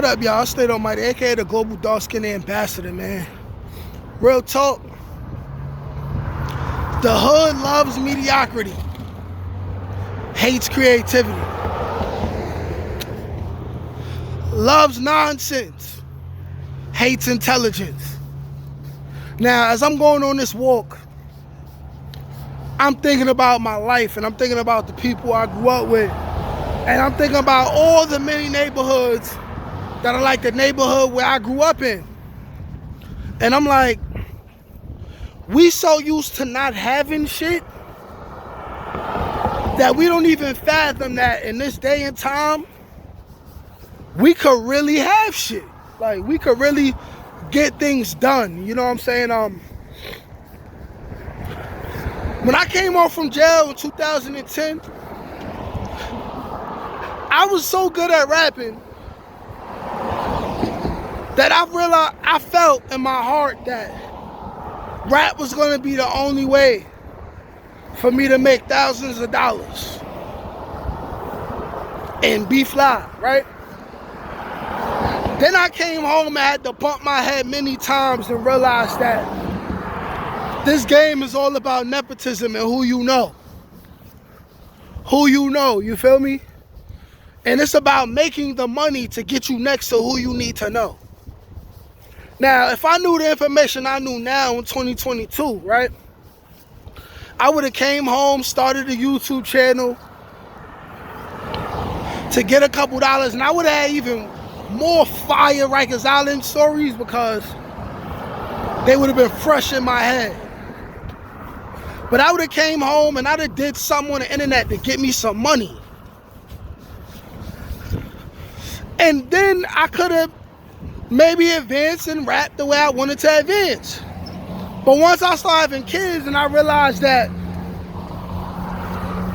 What up, y'all? Stayed on my aka the Global Dark Skin Ambassador, man. Real talk. The hood loves mediocrity, hates creativity, loves nonsense, hates intelligence. Now, as I'm going on this walk, I'm thinking about my life, and I'm thinking about the people I grew up with, and I'm thinking about all the many neighborhoods that are like the neighborhood where I grew up in. And I'm like, we so used to not having shit that we don't even fathom that in this day and time, we could really have shit. Like, we could really get things done. You know what I'm saying? When I came home from jail in 2010, I was so good at rapping that I felt in my heart that rap was gonna be the only way for me to make thousands of dollars and be fly, right? Then I came home and had to bump my head many times and realized that this game is all about nepotism and who you know. Who you know, you feel me? And it's about making the money to get you next to who you need to know. Now, if I knew the information I knew now in 2022, right? I would have came home, started a YouTube channel to get a couple dollars, and I would have had even more fire Rikers Island stories because they would have been fresh in my head. But I would have came home and I'd have did something on the internet to get me some money. And then I could have maybe advanced and rap the way I wanted to advance. But once I started having kids and I realized that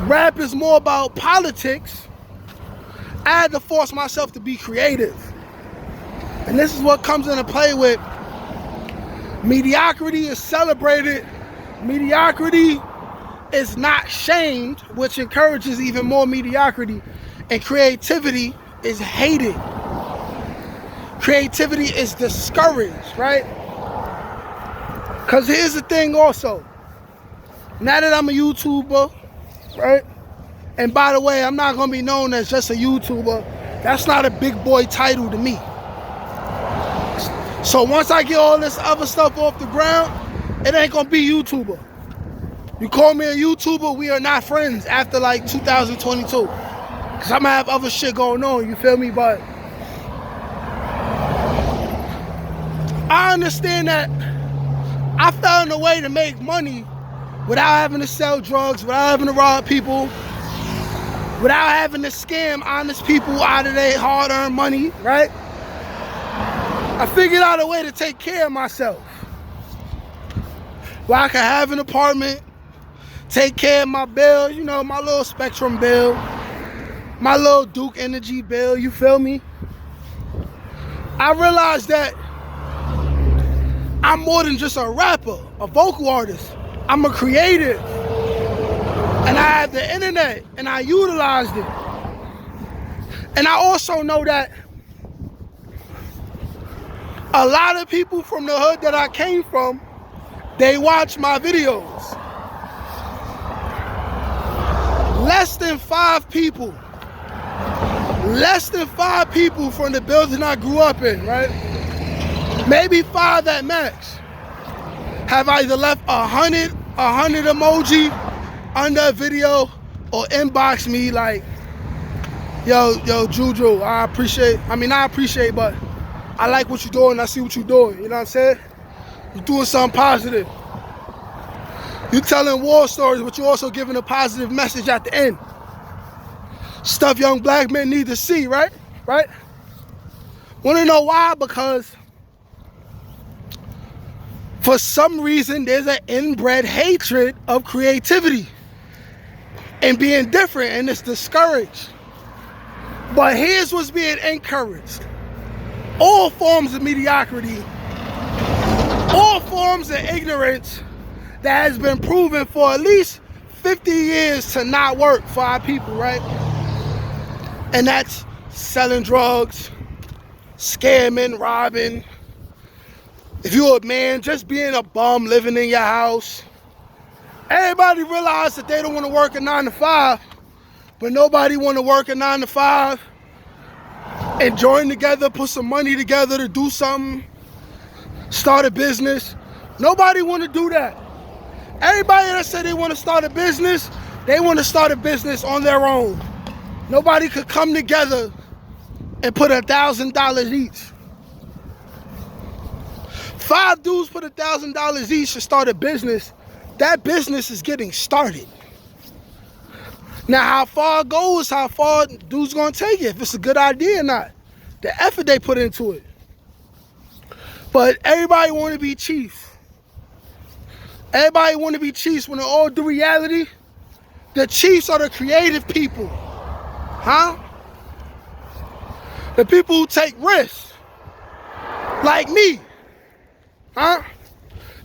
rap is more about politics, I had to force myself to be creative. And this is what comes into play with mediocrity is celebrated. Mediocrity is not shamed, which encourages even more mediocrity. And creativity is hated. Creativity is discouraged, right? Because here's the thing also. Now that I'm a YouTuber, right? And by the way, I'm not going to be known as just a YouTuber. That's not a big boy title to me. So once I get all this other stuff off the ground, it ain't going to be YouTuber. You call me a YouTuber, we are not friends after like 2022. Because I'm going to have other shit going on, you feel me? But I understand that I found a way to make money without having to sell drugs, without having to rob people, without having to scam honest people out of their hard-earned money, right? I figured out a way to take care of myself. Where I could have an apartment, take care of my bill, you know, my little Spectrum bill, my little Duke Energy bill, you feel me? I realized that I'm more than just a rapper, a vocal artist. I'm a creative. And I have the internet, and I utilized it. And I also know that a lot of people from the hood that I came from, they watch my videos. Less than 5 people from the building I grew up in, right? Maybe 5 at max have either left a 100 emoji under a video or inbox me like, yo, Juju, I appreciate, but I like what you're doing, I see what you're doing, you know what I'm saying? You're doing something positive. You're telling war stories, but you're also giving a positive message at the end. Stuff young black men need to see, right? Right? Want to know why? Because for some reason, there's an inbred hatred of creativity and being different, and it's discouraged. But here's what's being encouraged. All forms of mediocrity, all forms of ignorance that has been proven for at least 50 years to not work for our people, right? And that's selling drugs, scamming, robbing. If you're a man, just being a bum, living in your house. Everybody realize that they don't want to work a 9 to 5, but nobody want to work a 9 to 5 and join together, put some money together to do something, start a business. Nobody want to do that. Everybody that said they want to start a business, they want to start a business on their own. Nobody could come together and put $1,000 each. 5 dudes put $1,000 each to start a business. That business is getting started. Now, how far it goes, how far dudes gonna take it, if it's a good idea or not. The effort they put into it. But everybody want to be chief. Everybody want to be chiefs when in all due reality, the chiefs are the creative people. Huh? The people who take risks. Like me. Huh?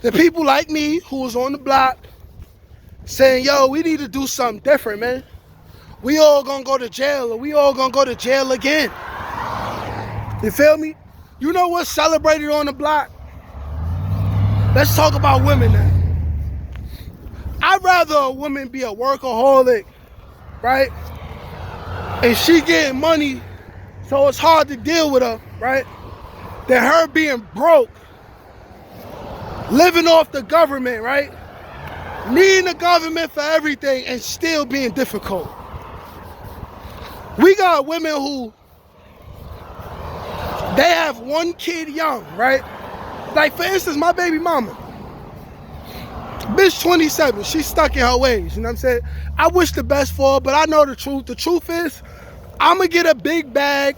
The people like me who was on the block saying, yo, we need to do something different, man. We all gonna go to jail, or we all gonna go to jail again. You feel me? You know what's celebrated on the block? Let's talk about women now. I'd rather a woman be a workaholic, right? And she getting money, so it's hard to deal with her, right? Than her being broke, living off the government, right? Needing the government for everything and still being difficult. We got women who, they have 1 kid young, right? Like, for instance, my baby mama. Bitch 27, she's stuck in her ways, you know what I'm saying? I wish the best for her, but I know the truth. The truth is, I'm gonna get a big bag,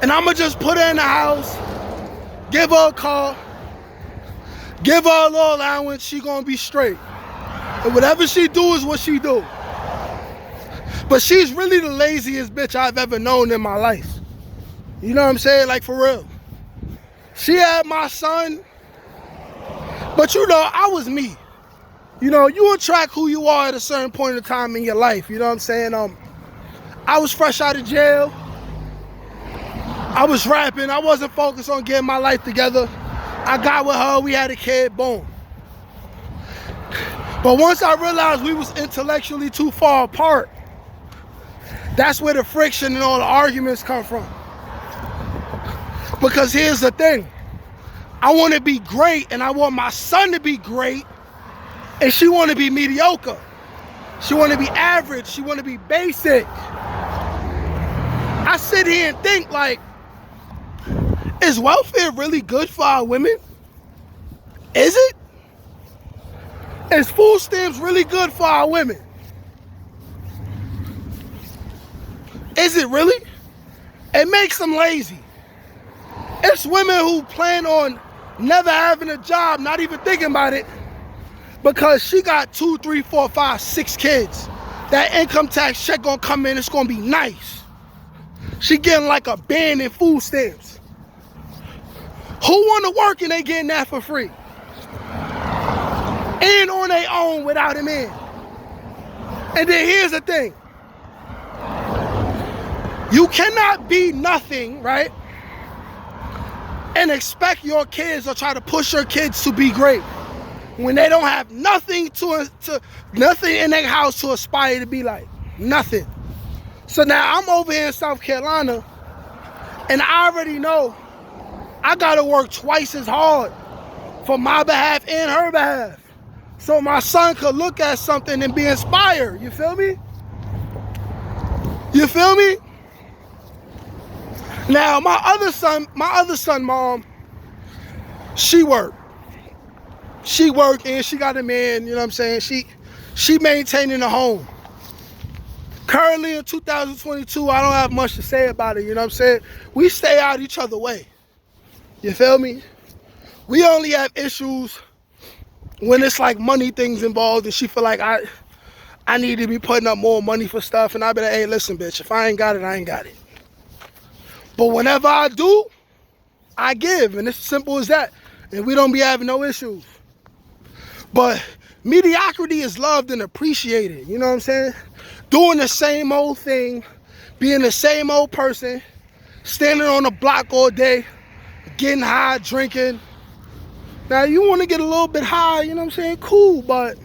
and I'm gonna just put her in the house, give her a car, give her a little allowance, she gonna be straight. And whatever she do is what she do. But she's really the laziest bitch I've ever known in my life. You know what I'm saying? Like, for real. She had my son, but you know, I was me. You know, you attract who you are at a certain point in time in your life, you know what I'm saying? I was fresh out of jail. I was rapping, I wasn't focused on getting my life together. I got with her, we had a kid, boom. But once I realized we was intellectually too far apart, that's where the friction and all the arguments come from. Because here's the thing. I want to be great, and I want my son to be great, and she want to be mediocre. She want to be average. She want to be basic. I sit here and think, like, is welfare really good for our women? Is it? Is food stamps really good for our women? Is it really? It makes them lazy. It's women who plan on never having a job, not even thinking about it, because she got 2, 3, 4, 5, 6 kids. That income tax check gonna come in, it's gonna be nice. She getting like a band in food stamps. Who wanna work and they getting that for free? And on their own without a man. And then here's the thing. You cannot be nothing, right? And expect your kids or try to push your kids to be great when they don't have nothing nothing in their house to aspire to be like. Nothing. So now I'm over here in South Carolina, and I already know I gotta work twice as hard for my behalf and her behalf, so my son could look at something and be inspired. You feel me? You feel me? Now my other son mom, she worked and she got a man, you know what I'm saying? She maintaining a home. Currently in 2022, I don't have much to say about it, you know what I'm saying? We stay out each other's way. You feel me? We only have issues when it's like money things involved, and she feel like I need to be putting up more money for stuff, and I be like, hey, listen, bitch, if I ain't got it, I ain't got it. But whenever I do, I give, and it's as simple as that. And we don't be having no issues. But mediocrity is loved and appreciated, you know what I'm saying? Doing the same old thing, being the same old person, standing on the block all day, getting high, drinking. Now, you want to get a little bit high, you know what I'm saying? Cool, but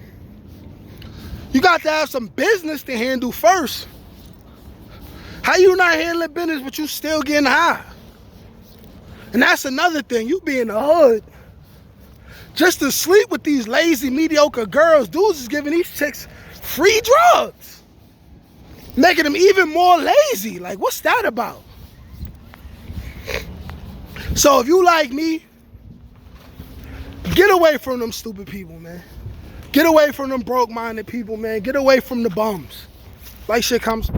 you got to have some business to handle first. How you not handling business, but you still getting high? And that's another thing. You be in the hood just to sleep with these lazy, mediocre girls. Dudes is giving these chicks free drugs, making them even more lazy. Like, what's that about? So if you like me, get away from them stupid people, man. Get away from them broke-minded people, man. Get away from the bums. Like shit comes.